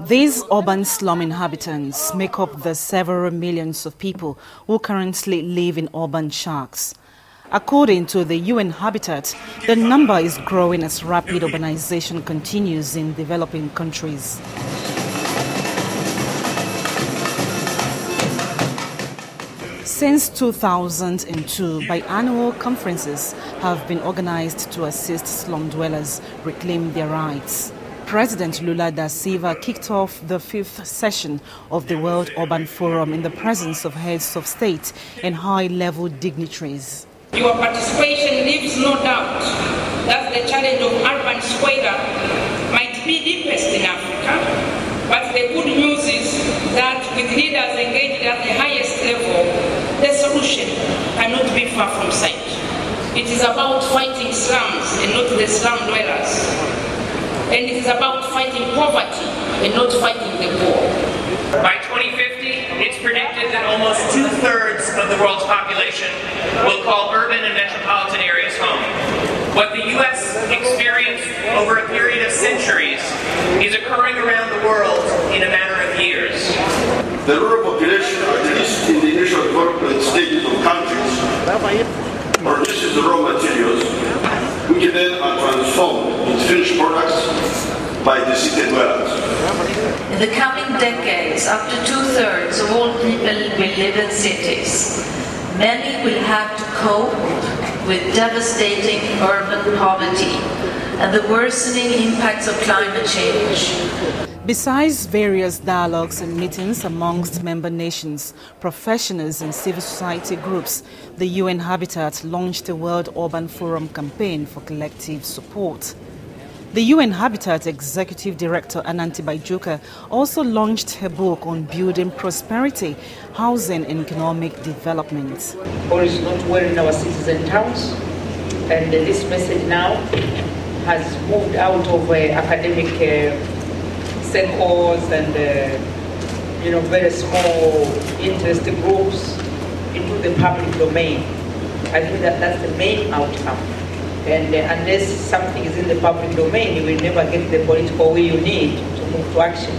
These urban slum inhabitants make up the several millions of people who currently live in urban shacks. According to the UN Habitat, the number is growing as rapid urbanization continues in developing countries. Since 2002, biannual conferences have been organized to assist slum dwellers reclaim their rights. President Lula da Silva kicked off the 5th session of the World Urban Forum in the presence of heads of state and high-level dignitaries. Your participation leaves no doubt that the challenge of urban squalor might be deepest in Africa, but the good news is that with leaders engaged at the highest level, the solution cannot be far from sight. It is about fighting slums and not the slum dwellers. And it is about fighting poverty and not fighting the poor. By 2050, it's predicted that almost 2/3 of the world's population will call urban and metropolitan areas home. What the U.S. experienced over a period of centuries is occurring around the world in a matter of years. The rural population, at least in the initial development stages of countries, produces the raw materials, which then are transformed into finished products by the city dwellers. In the coming decades, up to 2/3 of all people will live in cities. Many will have to cope with devastating urban poverty and the worsening impacts of climate change. Besides various dialogues and meetings amongst member nations, professionals and civil society groups, the UN Habitat launched a World Urban Forum campaign for collective support. The UN Habitat Executive Director Ananti Baijuka also launched her book on building prosperity, housing and economic development. All is not well in our cities and towns, and this message now has moved out of academic circles and very small interest groups into the public domain. I think that's the main outcome. And unless something is in the public domain, you will never get the political will you need to move to action.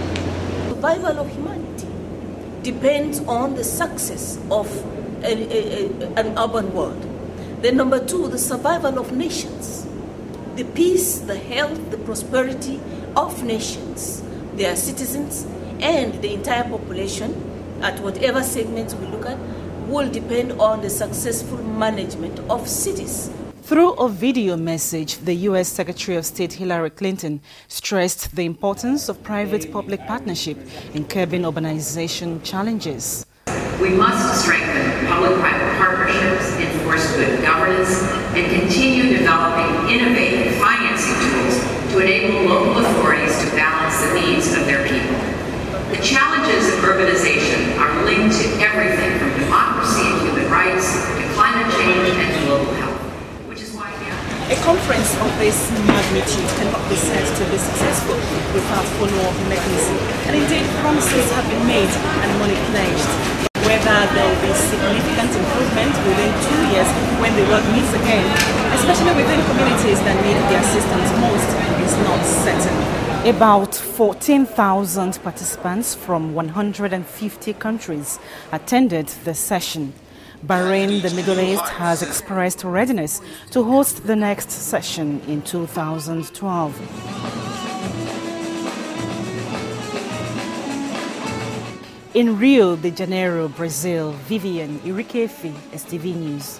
Survival of humanity depends on the success of an urban world. Then number two, the survival of nations. The peace, the health, the prosperity of nations, their citizens, and the entire population, at whatever segments we look at, will depend on the successful management of cities. Through a video message, the U.S. Secretary of State Hillary Clinton stressed the importance of private-public partnership in curbing urbanization challenges. We must strengthen public-private partnerships, enforce good governance, and continue developing innovative financing tools to enable local authorities to balance the needs of their people. The challenges of urbanization are linked to everything from democracy and human rights to climate change and global health. A conference of this magnitude cannot be said to be successful without follow-up mechanism. And indeed, promises have been made and money pledged. Whether there will be significant improvement within 2 years when the world meets again, especially within communities that need the assistance most, is not certain. About 14,000 participants from 150 countries attended the session. Bahrain, the Middle East, has expressed readiness to host the next session in 2012. In Rio De Janeiro, Brazil, Vivienne, Irikefe, STV News.